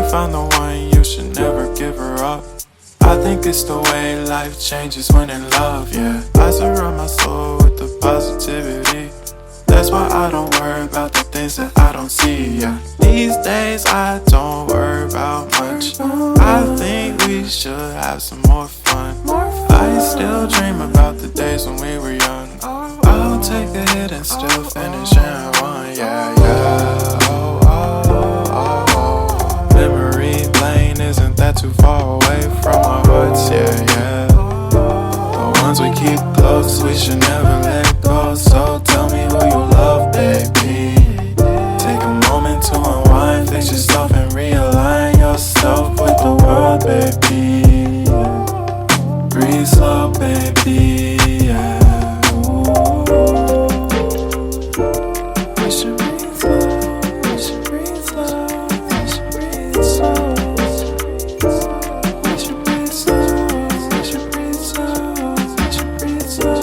find the one, you should never give her up. I think it's the way life changes when in love, yeah. I surround my soul with the positivity. That's why I don't worry about the things that I don't see, yeah. These days I don't worry about much. I think we should have some more fun. I still dream about the days when we were young. I'll take a hit and still finish in one, yeah, yeah. Oh, oh, oh, oh. Memory lane isn't that too far away from our hearts, yeah, yeah. The ones we keep close, we should never let go. So tell me who you love, baby. Take a moment to unwind, fix yourself and realign yourself with the world, baby. Breathe slow, baby, yeah. We should breathe slow, we should breathe slow, we should breathe slow. We should breathe slow, we should breathe slow, we should breathe slow.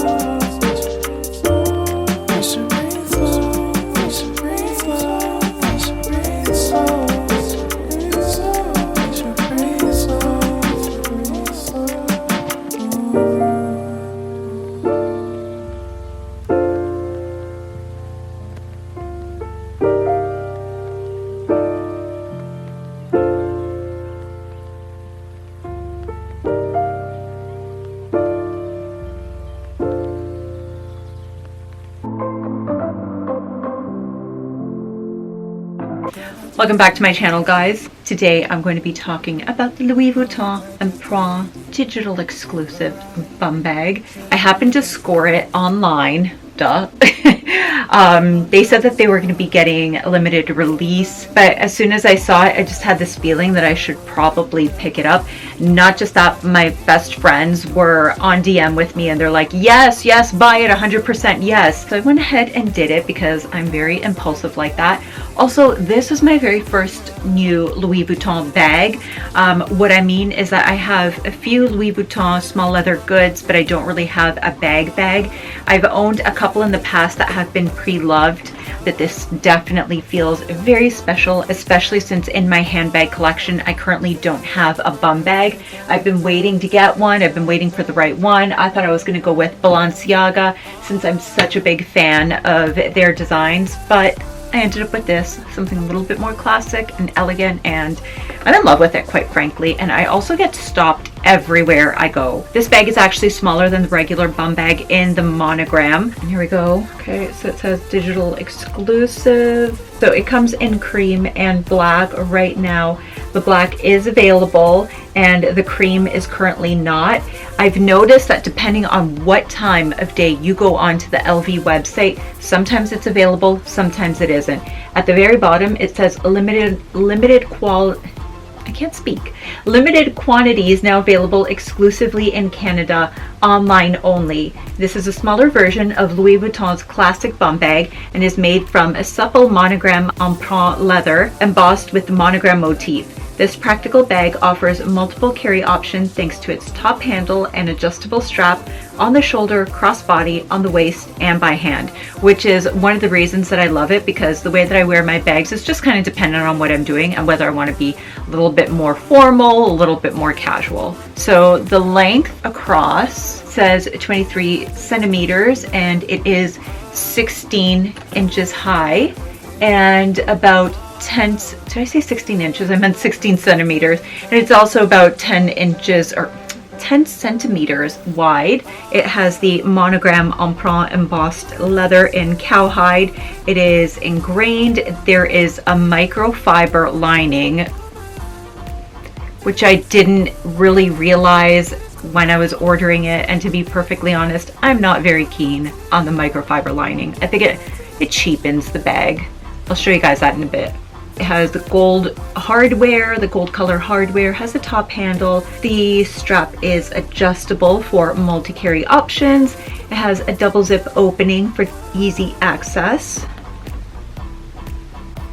We should breathe slow, we should breathe slow, we should breathe slow. We should breathe slow, breathe slow. Welcome back to my channel, guys. Today I'm going to be talking about the Louis Vuitton Empreinte digital exclusive Bumbag. I happened to score it online, duh. They said that they were going to be getting a limited release, but as soon as I saw it, I just had this feeling that I should probably pick it up. Not just that, my best friends were on DM with me and they're like, yes, yes, buy it, 100% yes. So I went ahead and did it because I'm very impulsive like that. Also, this is my very first new Louis Vuitton bag. What I mean is that I have a few Louis Vuitton small leather goods, but I don't really have a bag. I've owned a couple in the past that have been pre-loved, but this definitely feels very special, especially since in my handbag collection, I currently don't have a bum bag. I've been waiting to get one. I've been waiting for the right one. I thought I was going to go with Balenciaga since I'm such a big fan of their designs, but I ended up with this, something a little bit more classic and elegant, and I'm in love with it, quite frankly. And I also get stopped everywhere I go. This bag is actually smaller than the regular bum bag in the Monogram. And here we go. Okay, so it says digital exclusive. So it comes in cream and black right now. The black is available and the cream is currently not. I've noticed that depending on what time of day you go onto the LV website, sometimes it's available, sometimes it isn't. At the very bottom, it says limited quantities now available exclusively in Canada, online only. This is a smaller version of Louis Vuitton's classic bum bag and is made from a supple Monogram empreinte leather embossed with the Monogram motif. This practical bag offers multiple carry options thanks to its top handle and adjustable strap on the shoulder, crossbody, on the waist, and by hand, which is one of the reasons that I love it, because the way that I wear my bags is just kind of dependent on what I'm doing and whether I want to be a little bit more formal, a little bit more casual. So the length across says 23 centimeters and it is 16 inches high and about 10, did I say 16 inches? I meant 16 centimeters. And it's also about 10 inches or 10 centimeters wide. It has the Monogram empreinte embossed leather in cowhide. It is ingrained. There is a microfiber lining, which I didn't really realize when I was ordering it. And to be perfectly honest, I'm not very keen on the microfiber lining. I think it cheapens the bag. I'll show you guys that in a bit. It has the gold hardware, the gold color hardware, has a top handle. The strap is adjustable for multi-carry options. It has a double zip opening for easy access.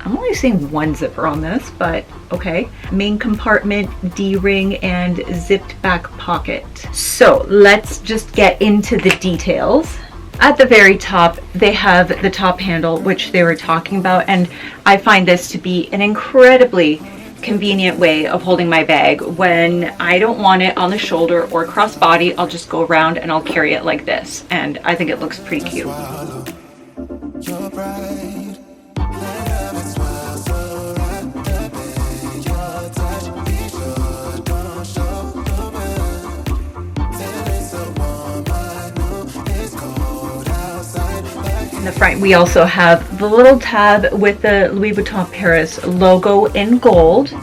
I'm only seeing one zipper on this, but okay. Main compartment, D-ring, and zipped back pocket. So let's just get into the details. At the very top, they have the top handle, which they were talking about, and I find this to be an incredibly convenient way of holding my bag. When I don't want it on the shoulder or crossbody, I'll just go around and I'll carry it like this, and I think it looks pretty cute. In the front, we also have the little tab with the Louis Vuitton Paris logo in gold.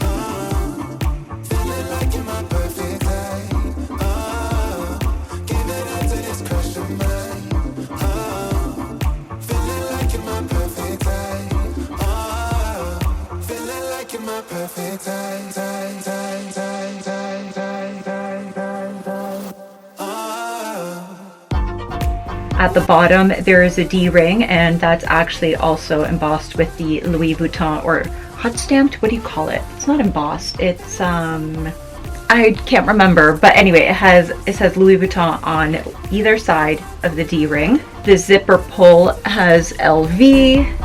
At the bottom, there is a D-ring, and that's actually also embossed with the Louis Vuitton, or hot stamped. What do you call it? It's not embossed. It's I can't remember, but anyway, it says Louis Vuitton on either side of the D-ring. The zipper pull has LV.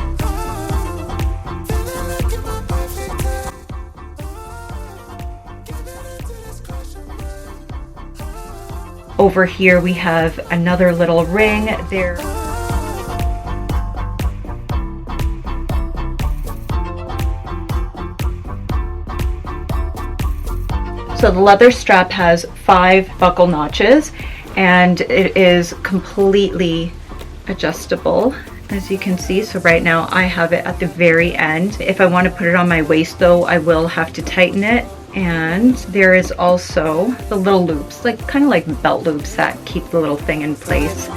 Over here we have another little ring there. So the leather strap has 5 buckle notches, and it is completely adjustable, as you can see. So right now I have it at the very end. If I want to put it on my waist though, I will have to tighten it. And there is also the little loops, kind of like belt loops that keep the little thing in place.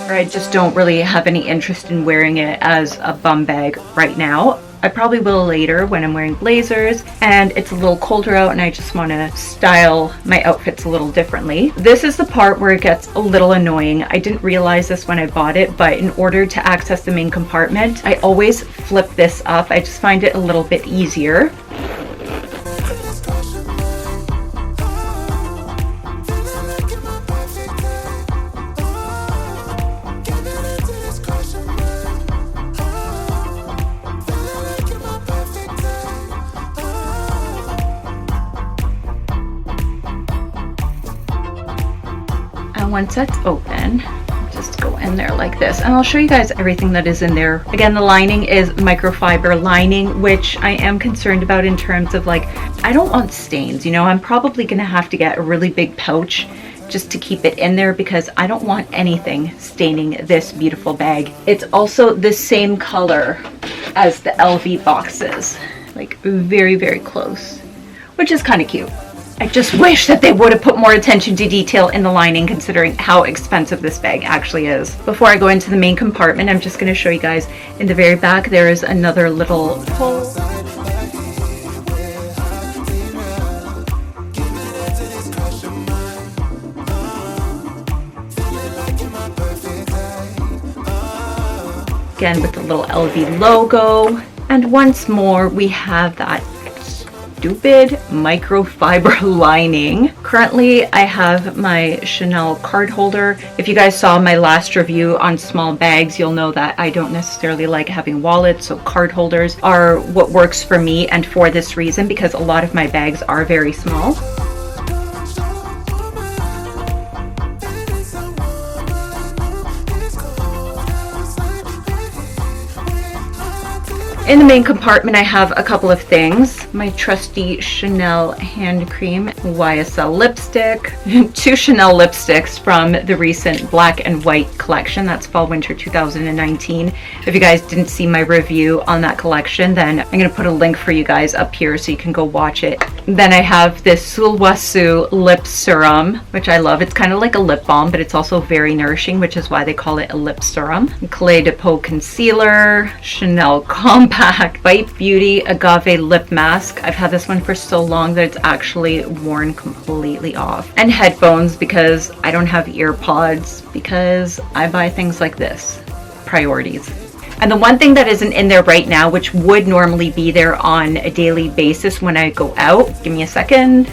I just don't really have any interest in wearing it as a bum bag right now. I probably will later when I'm wearing blazers and it's a little colder out and I just want to style my outfits a little differently. This is the part where it gets a little annoying. I didn't realize this when I bought it, but in order to access the main compartment, I always flip this up. I just find it a little bit easier. Once that's open, just go in there like this, and I'll show you guys everything that is in there. Again, the lining is microfiber lining, which I am concerned about in terms of I don't want stains. I'm probably gonna have to get a really big pouch just to keep it in there because I don't want anything staining this beautiful bag. It's also the same color as the LV boxes, very, very close, which is kind of cute. I just wish that they would have put more attention to detail in the lining, considering how expensive this bag actually is. Before I go into the main compartment, I'm just going to show you guys in the very back there is another little hole. Again with the little LV logo, and once more we have that stupid microfiber lining. Currently I have my Chanel card holder. If you guys saw my last review on small bags, you'll know that I don't necessarily like having wallets, so card holders are what works for me, and for this reason, because a lot of my bags are very small. In the main compartment, I have a couple of things. My trusty Chanel hand cream, YSL lipstick, 2 Chanel lipsticks from the recent black and white collection. That's fall winter 2019. If you guys didn't see my review on that collection, then I'm going to put a link for you guys up here so you can go watch it Then I have this Sulwhasoo lip serum, which I love. It's kind of like a lip balm, but it's also very nourishing, which is why they call it a lip serum. Clé de Peau concealer, Chanel compact, Bite Beauty agave lip mask. I've had this one for so long that it's actually worn completely off. And headphones, because I don't have ear pods, because I buy things like this. Priorities. And the one thing that isn't in there right now, which would normally be there on a daily basis when I go out, give me a second,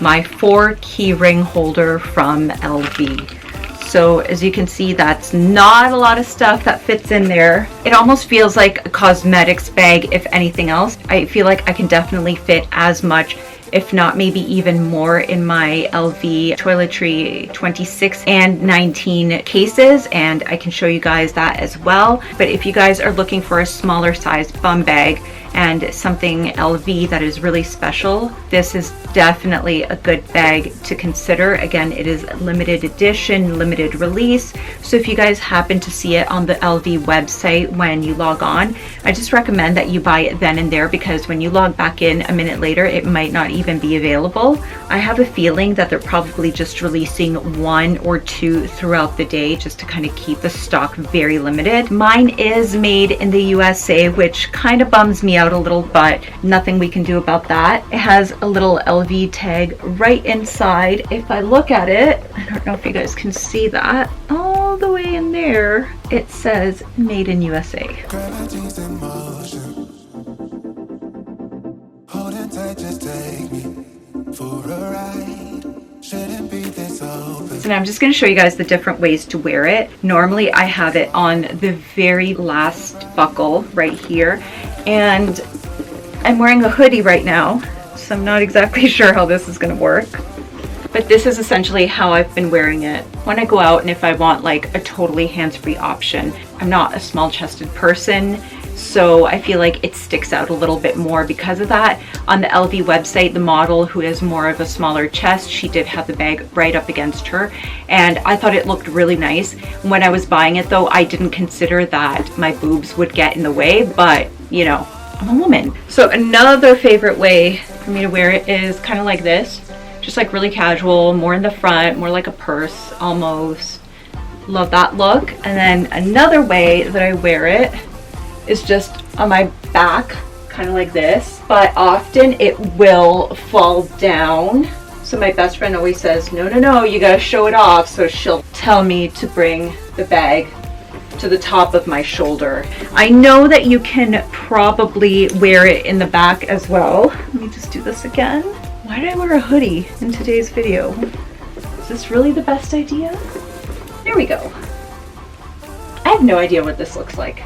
my 4 key ring holder from LV. So as you can see, that's not a lot of stuff that fits in there. It almost feels like a cosmetics bag, if anything else. I feel like I can definitely fit as much, if not maybe even more, in my LV Toiletry 26 and 19 cases, and I can show you guys that as well. But if you guys are looking for a smaller size bum bag and something LV that is really special, this is definitely a good bag to consider. Again, it is limited edition, limited release, so if you guys happen to see it on the LV website when you log on, I just recommend that you buy it then and there, because when you log back in a minute later, it might not even be available. I have a feeling that they're probably just releasing 1 or 2 throughout the day just to kind of keep the stock very limited. Mine is made in the USA, which kind of bums me out a little, but nothing we can do about that. It has a little LV tag right inside. If I look at it, I don't know if you guys can see that, all the way in there, it says made in USA. So now I'm just going to show you guys the different ways to wear it. Normally I have it on the very last buckle right here, and I'm wearing a hoodie right now, so I'm not exactly sure how this is going to work. But this is essentially how I've been wearing it when I go out, and if I want like a totally hands-free option. I'm not a small-chested person, so I feel like it sticks out a little bit more because of that. On the LV website, the model who has more of a smaller chest, she did have the bag right up against her, and I thought it looked really nice. When I was buying it though, I didn't consider that my boobs would get in the way, but you know, I'm a woman. So another favorite way for me to wear it is kind of like this, just like really casual, more in the front, more like a purse almost. Love that look. And then another way that I wear it is just on my back, kind of like this, but often it will fall down. So my best friend always says, no, no, no, you gotta show it off. So she'll tell me to bring the bag to the top of my shoulder. I know that you can probably wear it in the back as well. Let me just do this again. Why did I wear a hoodie in today's video? Is this really the best idea? There we go. I have no idea what this looks like.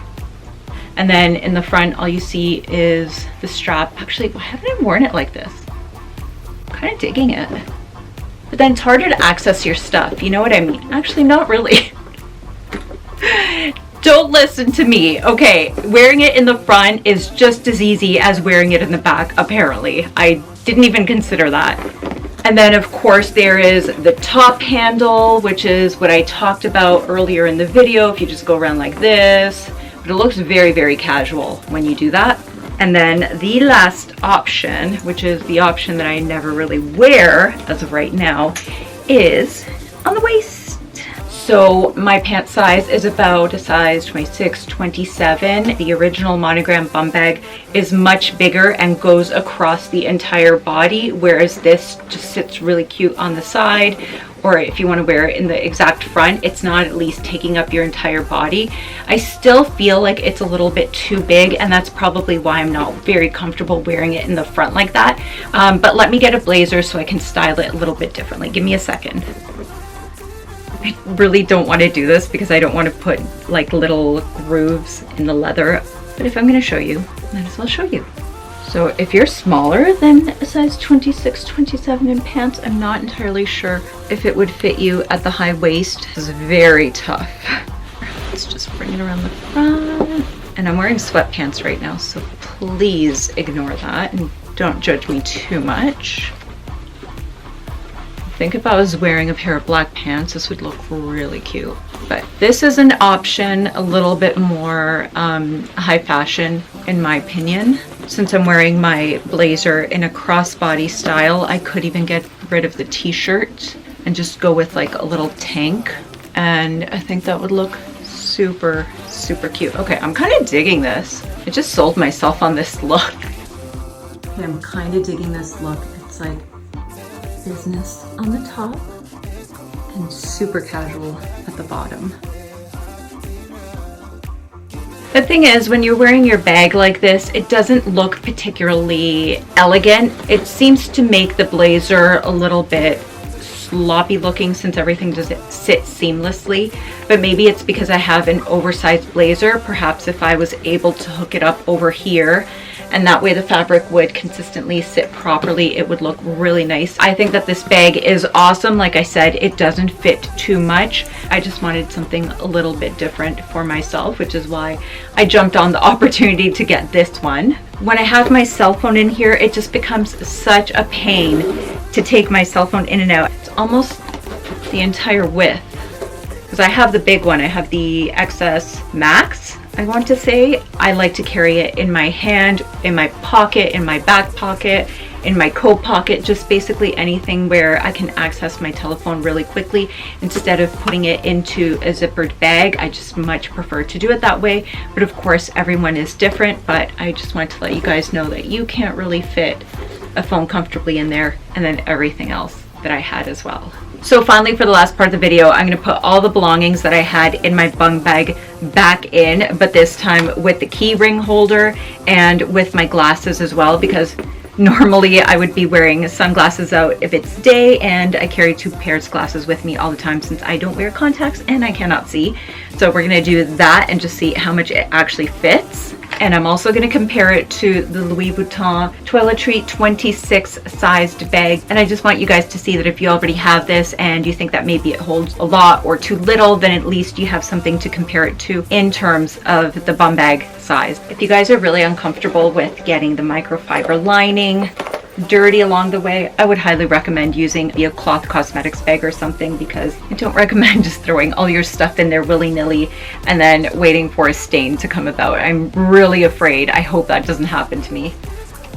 And then in the front, all you see is the strap. Actually, why haven't I worn it like this? I'm kind of digging it. But then it's harder to access your stuff, you know what I mean? Actually, not really. Don't listen to me. Okay, wearing it in the front is just as easy as wearing it in the back, apparently. I didn't even consider that. And then of course there is the top handle, which is what I talked about earlier in the video. If you just go around like this, but it looks very, very casual when you do that. And then the last option, which is the option that I never really wear as of right now, is on the waist. So my pant size is about a size 26, 27. The original Monogram bum bag is much bigger and goes across the entire body, whereas this just sits really cute on the side, or if you want to wear it in the exact front, it's not at least taking up your entire body. I still feel like it's a little bit too big, and that's probably why I'm not very comfortable wearing it in the front like that. But let me get a blazer so I can style it a little bit differently. Give me a second. I really don't want to do this because I don't want to put like little grooves in the leather, but if I'm going to show you, might as well show you. So if you're smaller than a size 26, 27 in pants, I'm not entirely sure if it would fit you at the high waist. It's very tough. Let's just bring it around the front. And I'm wearing sweatpants right now, so please ignore that and don't judge me too much. I think if I was wearing a pair of black pants, this would look really cute. But this is an option, a little bit more high fashion in my opinion. Since I'm wearing my blazer in a crossbody style, I could even get rid of the t-shirt and just go with like a little tank. And I think that would look super, super cute. Okay, I'm kind of digging this. I just sold myself on this look. Okay, I'm kind of digging this look. It's like business on the top and super casual at the bottom. The thing is, when you're wearing your bag like this, it doesn't look particularly elegant. It seems to make the blazer a little bit sloppy looking since everything doesn't sit seamlessly. But maybe it's because I have an oversized blazer. Perhaps if I was able to hook it up over here, and that way the fabric would consistently sit properly, it would look really nice. I think that this bag is awesome. Like I said, it doesn't fit too much. I just wanted something a little bit different for myself, which is why I jumped on the opportunity to get this one. When I have my cell phone in here, it just becomes such a pain to take my cell phone in and out. It's almost the entire width, because I have the big one. I have the XS Max, I want to say. I like to carry it in my hand, in my pocket, in my back pocket, in my coat pocket, just basically anything where I can access my telephone really quickly instead of putting it into a zippered bag. I just much prefer to do it that way. But of course, everyone is different, but I just want to let you guys know that you can't really fit a phone comfortably in there, and then everything else that I had as well. So finally, for the last part of the video, I'm going to put all the belongings that I had in my bum bag back in, but this time with the key ring holder and with my glasses as well, because normally I would be wearing sunglasses out if it's day, and I carry 2 pairs of glasses with me all the time since I don't wear contacts and I cannot see. So we're going to do that and just see how much it actually fits. And I'm also going to compare it to the Louis Vuitton Toiletry 26 sized bag. And I just want you guys to see that if you already have this and you think that maybe it holds a lot or too little, then at least you have something to compare it to in terms of the bum bag size. If you guys are really uncomfortable with getting the microfiber lining dirty along the way, I would highly recommend using a cloth cosmetics bag or something, because I don't recommend just throwing all your stuff in there willy-nilly and then waiting for a stain to come about. I'm really afraid. I hope that doesn't happen to me.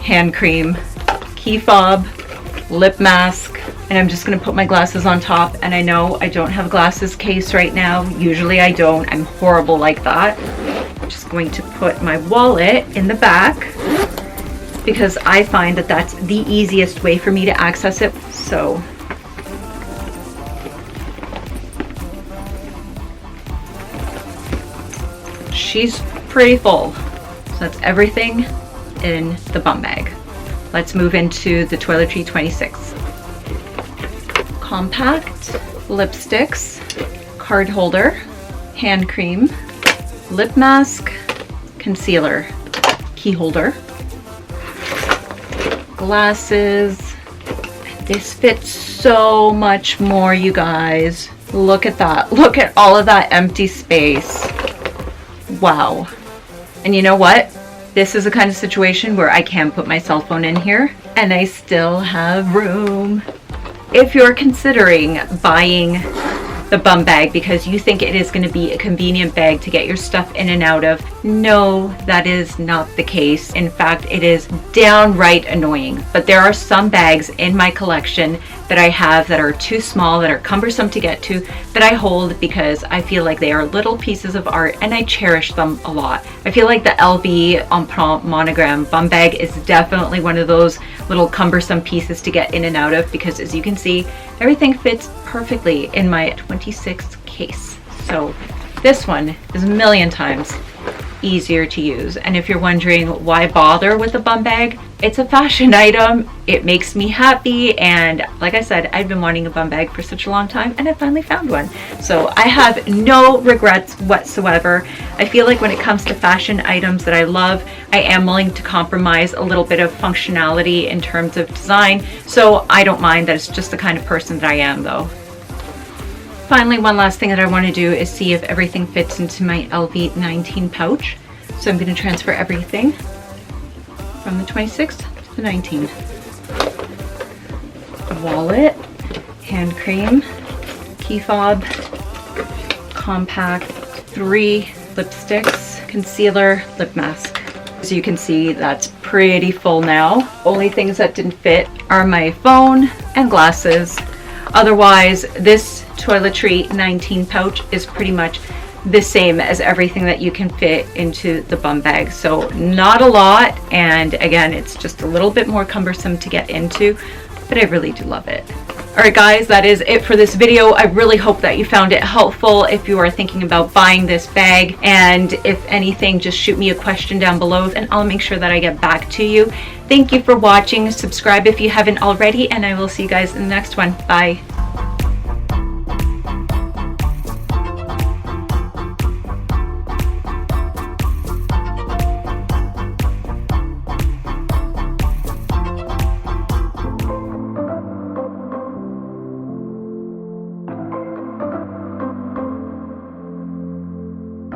Hand cream, key fob, lip mask, and I'm just going to put my glasses on top. And I know I don't have a glasses case right now. Usually I don't. I'm horrible like that. I'm just going to put my wallet in the back, because I find that that's the easiest way for me to access it. So she's pretty full. So that's everything in the bum bag. Let's move into the Toiletry 26. Compact lipsticks, card holder, hand cream, lip mask, concealer, key holder, glasses. This fits so much more, you guys. Look at that. Look at all of that empty space. Wow. And you know what? This is a kind of situation where I can put my cell phone in here and I still have room. If you're considering buying the bum bag because you think it is going to be a convenient bag to get your stuff in and out of, no, that is not the case. In fact, it is downright annoying. But there are some bags in my collection that I have that are too small, that are cumbersome to get to, that I hold because I feel like they are little pieces of art and I cherish them a lot. I feel like the LV Empreinte Monogram bum bag is definitely one of those little cumbersome pieces to get in and out of, because as you can see, everything fits perfectly in my 26 case. So this one is a million times easier to use. And if you're wondering why bother with a bum bag, it's a fashion item. It makes me happy, and like I said, I've been wanting a bum bag for such a long time and I finally found one. So I have no regrets whatsoever. I feel like when it comes to fashion items that I love, I am willing to compromise a little bit of functionality in terms of design. So I don't mind that. It's just the kind of person that I am though. Finally, one last thing that I want to do is see if everything fits into my LV 19 pouch. So I'm going to transfer everything from the 26 to the 19. Wallet, hand cream, key fob, compact, 3 lipsticks, concealer, lip mask. As you can see, that's pretty full now. Only things that didn't fit are my phone and glasses. Otherwise, this Toiletry 19 pouch is pretty much the same as everything that you can fit into the bum bag. So not a lot, and again, it's just a little bit more cumbersome to get into, but I really do love it. Alright guys, that is it for this video. I really hope that you found it helpful if you are thinking about buying this bag, and if anything, just shoot me a question down below and I'll make sure that I get back to you. Thank you for watching. Subscribe if you haven't already, and I will see you guys in the next one. Bye.